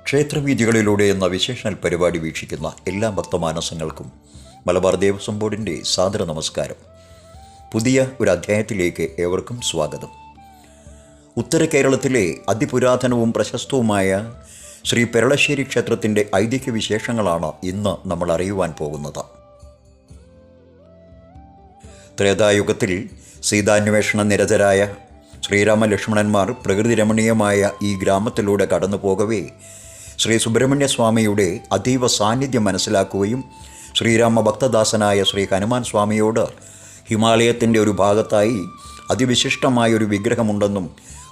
ക്ഷേത്രവീഥികളിലൂടെ എന്ന വിശേഷണൽ പരിപാടി വീക്ഷിക്കുന്ന എല്ലാ ഭക്തമാനസങ്ങൾക്കും മലബാർ ദേവസ്വം ബോർഡിൻ്റെ സാദര നമസ്കാരം. പുതിയ ഒരു അധ്യായത്തിലേക്ക് ഏവർക്കും സ്വാഗതം. ഉത്തര കേരളത്തിലെ അതിപുരാതനവും പ്രശസ്തവുമായ ശ്രീ പെരളശ്ശേരി ക്ഷേത്രത്തിൻ്റെ ഐതിഹ്യ വിശേഷങ്ങളാണ് ഇന്ന് നമ്മൾ അറിയുവാൻ പോകുന്നത്. ത്രേതായുഗത്തിൽ സീതാന്വേഷണ നിരതരായ ശ്രീരാമ ലക്ഷ്മണന്മാർ പ്രകൃതി രമണീയമായ ഈ ഗ്രാമത്തിലൂടെ കടന്നു പോകവേ ശ്രീ സുബ്രഹ്മണ്യ സ്വാമിയുടെ അതീവ സാന്നിധ്യം മനസ്സിലാക്കുകയും ശ്രീരാമ ഭക്തദാസനായ ശ്രീ ഹനുമാൻ സ്വാമിയോട് ഹിമാലയത്തിൻ്റെ ഒരു ഭാഗത്തായി അതിവിശിഷ്ടമായ ഒരു വിഗ്രഹമുണ്ടെന്നും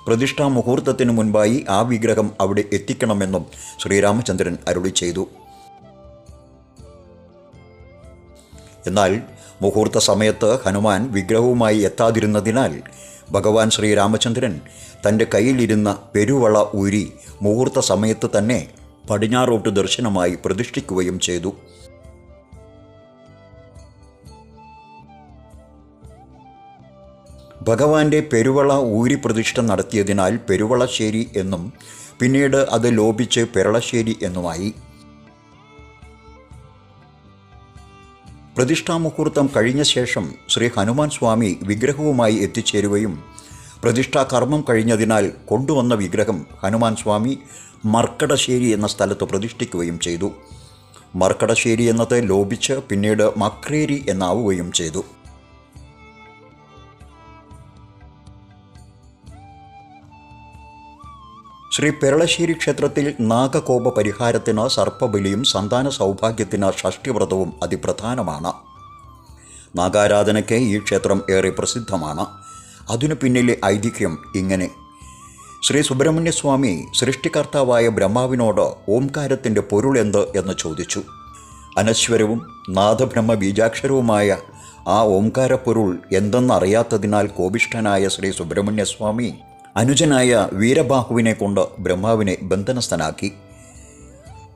പ്രതിഷ്ഠാ മുഹൂർത്തത്തിനു മുൻപായി ആ വിഗ്രഹം അവിടെ എത്തിക്കണമെന്നും ശ്രീരാമചന്ദ്രൻ അരുളി ചെയ്തു. എന്നാൽ മുഹൂർത്ത സമയത്ത് ഹനുമാൻ വിഗ്രഹവുമായി എത്താതിരുന്നതിനാൽ ഭഗവാൻ ശ്രീരാമചന്ദ്രൻ തൻ്റെ കയ്യിലിരുന്ന പെരുവള ഊരി മുഹൂർത്ത സമയത്ത് തന്നെ പടിഞ്ഞാറോട്ട് ദർശനമായി പ്രതിഷ്ഠിക്കുകയും ചെയ്തു. ഭഗവാന്റെ പെരുവള ഊരി പ്രതിഷ്ഠ നടത്തിയതിനാൽ പെരുവളശ്ശേരി എന്നും പിന്നീട് അത് ലോപിച്ച് പെരളശ്ശേരി എന്നുമായി. പ്രതിഷ്ഠാമുഹൂർത്തം കഴിഞ്ഞ ശേഷം ശ്രീ ഹനുമാൻ സ്വാമി വിഗ്രഹവുമായി എത്തിച്ചേരുകയും പ്രതിഷ്ഠാകർമ്മം കഴിഞ്ഞതിനാൽ കൊണ്ടുവന്ന വിഗ്രഹം ഹനുമാൻ സ്വാമി മർക്കടശ്ശേരി എന്ന സ്ഥലത്ത് പ്രതിഷ്ഠിക്കുകയും ചെയ്തു. മർക്കടശ്ശേരി എന്നത് ലോപിച്ച് പിന്നീട് മക്രേരി എന്നാവുകയും ചെയ്തു. ശ്രീ പെരളശ്ശേരി ക്ഷേത്രത്തിൽ നാഗകോപ പരിഹാരത്തിന് സർപ്പബലിയും സന്താന സൗഭാഗ്യത്തിന് ഷഷ്ഠിവ്രതവും അതിപ്രധാനമാണ്. നാഗാരാധനയ്ക്ക് ഈ ക്ഷേത്രം ഏറെ പ്രസിദ്ധമാണ്. അതിനു പിന്നിലെ ഐതിഹ്യം ഇങ്ങനെ: ശ്രീ സുബ്രഹ്മണ്യ സ്വാമി സൃഷ്ടികർത്താവായ ബ്രഹ്മാവിനോട് ഓംകാരത്തിൻ്റെ പൊരുളെന്ത് എന്ന് ചോദിച്ചു. അനശ്വരവും നാദബ്രഹ്മ ബീജാക്ഷരവുമായ ആ ഓംകാരപ്പൊരുൾ എന്തെന്നറിയാത്തതിനാൽ കോപിഷ്ഠനായ ശ്രീ സുബ്രഹ്മണ്യ സ്വാമി അനുജനായ വീരബാഹുവിനെ കൊണ്ട് ബ്രഹ്മാവിനെ ബന്ധനസ്ഥനാക്കി.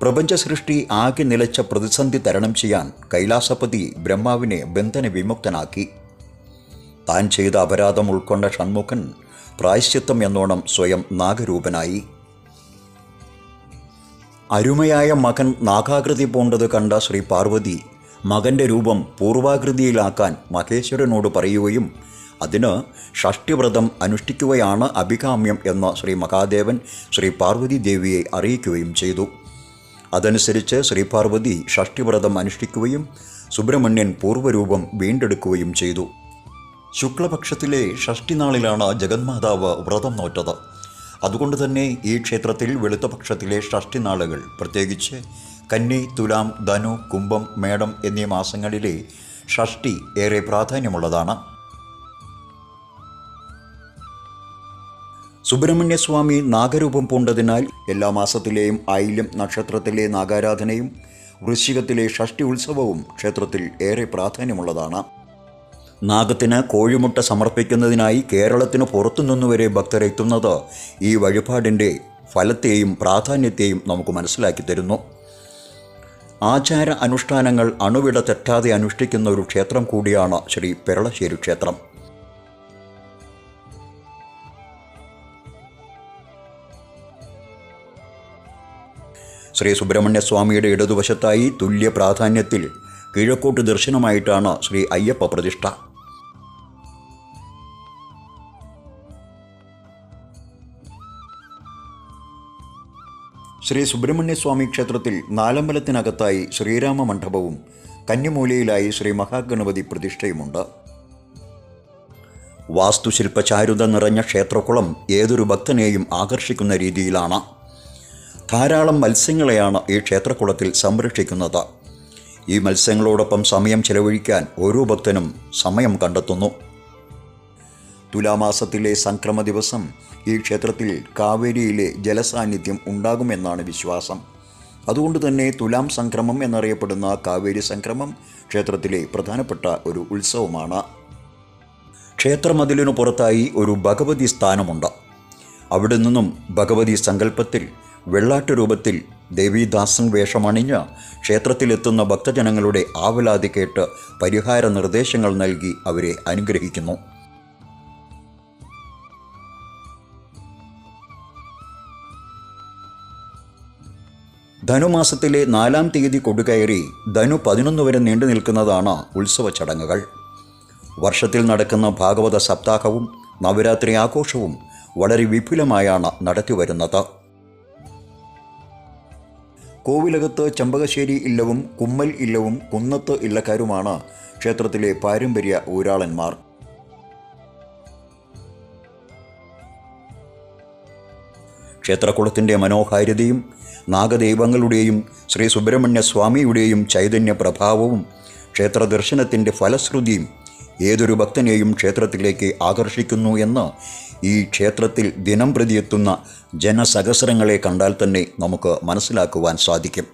പ്രപഞ്ച സൃഷ്ടി ആകെ നിലച്ച പ്രതിസന്ധി തരണം ചെയ്യാൻ കൈലാസപതി ബ്രഹ്മാവിനെ ബന്ധന വിമുക്തനാക്കി. താൻ ചെയ്ത അപരാധം ഉൾക്കൊണ്ട ഷൺമുഖൻ പ്രായശ്ചിത്തം എന്നോണം സ്വയം നാഗരൂപനായി. അരുമയായ മകൻ നാഗാകൃതി പൂണ്ടത് കണ്ട ശ്രീ പാർവതി മകൻ്റെ രൂപം പൂർവാകൃതിയിലാക്കാൻ മഹേശ്വരനോട് പറയുകയും അതിന് ഷഷ്ഠിവ്രതം അനുഷ്ഠിക്കുകയാണ് അഭികാമ്യം എന്ന് ശ്രീ മഹാദേവൻ ശ്രീ പാർവതി ദേവിയെ അറിയിക്കുകയും ചെയ്തു. അതനുസരിച്ച് ശ്രീ പാർവതി ഷഷ്ഠിവ്രതം അനുഷ്ഠിക്കുകയും സുബ്രഹ്മണ്യൻ പൂർവ്വരൂപം വീണ്ടെടുക്കുകയും ചെയ്തു. ശുക്ലപക്ഷത്തിലെ ഷഷ്ഠിനാളിലാണ് ജഗന്മാതാവ് വ്രതം നോറ്റത്. അതുകൊണ്ട് തന്നെ ഈ ക്ഷേത്രത്തിൽ വെളുത്തപക്ഷത്തിലെ ഷഷ്ഠിനാളുകൾ, പ്രത്യേകിച്ച് കന്നി, തുലാം, ധനു, കുംഭം, മേടം എന്നീ മാസങ്ങളിലെ ഷഷ്ഠി ഏറെ പ്രാധാന്യമുള്ളതാണ്. സുബ്രഹ്മണ്യസ്വാമി നാഗരൂപം പൂണ്ടതിനാൽ എല്ലാ മാസത്തിലെയും ആയില്യം നക്ഷത്രത്തിലെ നാഗാരാധനയും വൃശ്ചികത്തിലെ ഷഷ്ഠി ഉത്സവവും ക്ഷേത്രത്തിൽ ഏറെ പ്രാധാന്യമുള്ളതാണ്. നാഗത്തിന് കോഴിമുട്ട സമർപ്പിക്കുന്നതിനായി കേരളത്തിന് പുറത്തുനിന്നുവരെ ഭക്തരെത്തുന്നത് ഈ വഴിപാടിൻ്റെ ഫലത്തെയും പ്രാധാന്യത്തെയും നമുക്ക് മനസ്സിലാക്കി തരുന്നു. ആചാര അനുഷ്ഠാനങ്ങൾ അണുവിട തെറ്റാതെ അനുഷ്ഠിക്കുന്ന ഒരു ക്ഷേത്രം കൂടിയാണ് ശ്രീ പെരളശ്ശേരി ക്ഷേത്രം. ശ്രീ സുബ്രഹ്മണ്യ സ്വാമിയുടെ ഇടതുവശത്തായി തുല്യ പ്രാധാന്യത്തിൽ കിഴക്കോട്ട് ദർശനമായിട്ടാണ് ശ്രീ അയ്യപ്പ പ്രതിഷ്ഠ. ശ്രീ സുബ്രഹ്മണ്യ സ്വാമി ക്ഷേത്രത്തിൽ നാലമ്പലത്തിനകത്തായി ശ്രീരാമ മണ്ഡപവും കന്നിമൂലയിലായി ശ്രീ മഹാഗണപതി പ്രതിഷ്ഠയുമുണ്ട്. വാസ്തുശില്പചാരുത നിറഞ്ഞ ക്ഷേത്രക്കുളം ഏതൊരു ഭക്തനെയും ആകർഷിക്കുന്ന രീതിയിലാണ്. ധാരാളം മത്സ്യങ്ങളെയാണ് ഈ ക്ഷേത്രക്കുളത്തിൽ സംരക്ഷിക്കുന്നത്. ഈ മത്സ്യങ്ങളോടൊപ്പം സമയം ചെലവഴിക്കാൻ ഓരോ ഭക്തനും സമയം കണ്ടെത്തുന്നു. തുലാമാസത്തിലെ സംക്രമ ദിവസം ഈ ക്ഷേത്രത്തിൽ കാവേരിയിലെ ജലസാന്നിധ്യം ഉണ്ടാകുമെന്നാണ് വിശ്വാസം. അതുകൊണ്ട് തന്നെ തുലാം സംക്രമം എന്നറിയപ്പെടുന്ന കാവേരി സംക്രമം ക്ഷേത്രത്തിലെ പ്രധാനപ്പെട്ട ഒരു ഉത്സവമാണ്. ക്ഷേത്രമതിലിനു പുറത്തായി ഒരു ഭഗവതി സ്ഥാനമുണ്ട്. അവിടെ നിന്നും ഭഗവതി സങ്കല്പത്തിൽ വെള്ളാട്ട് രൂപത്തിൽ ദേവീദാസൻ വേഷമണിഞ്ഞ് ക്ഷേത്രത്തിലെത്തുന്ന ഭക്തജനങ്ങളുടെ ആവലാതി കേട്ട് പരിഹാര നിർദ്ദേശങ്ങൾ നൽകി അവരെ അനുഗ്രഹിക്കുന്നു. ധനുമാസത്തിലെ 4-ാം തീയതി കൊടുകയറി ധനു 11 വരെ നീണ്ടു നിൽക്കുന്നതാണ് ഉത്സവ ചടങ്ങുകൾ. വർഷത്തിൽ നടക്കുന്ന ഭാഗവത സപ്താഹവും നവരാത്രി ആഘോഷവും വളരെ വിപുലമായാണ് നടത്തിവരുന്നത്. കോവിലകത്ത് ചെമ്പകശ്ശേരി ഇല്ലവും കുമ്മൽ ഇല്ലവും കുന്നത്ത് ഇല്ലക്കാരുമാണ് ക്ഷേത്രത്തിലെ പാരമ്പര്യ ഊരാളന്മാർ. ക്ഷേത്രക്കുളത്തിൻ്റെ മനോഹാരിതയും നാഗദൈവങ്ങളുടെയും ശ്രീ സുബ്രഹ്മണ്യ സ്വാമിയുടെയും ചൈതന്യ പ്രഭാവവും ക്ഷേത്രദർശനത്തിൻ്റെ ഫലശ്രുതിയും ഏതൊരു ഭക്തനെയും ക്ഷേത്രത്തിലേക്ക് ആകർഷിക്കുന്നു എന്ന് ഈ ക്ഷേത്രത്തിൽ ദിനം പ്രതിയെത്തുന്ന ജനസഹസ്രങ്ങളെ കണ്ടാൽ തന്നെ നമുക്ക് മനസ്സിലാക്കുവാൻ സാധിക്കും.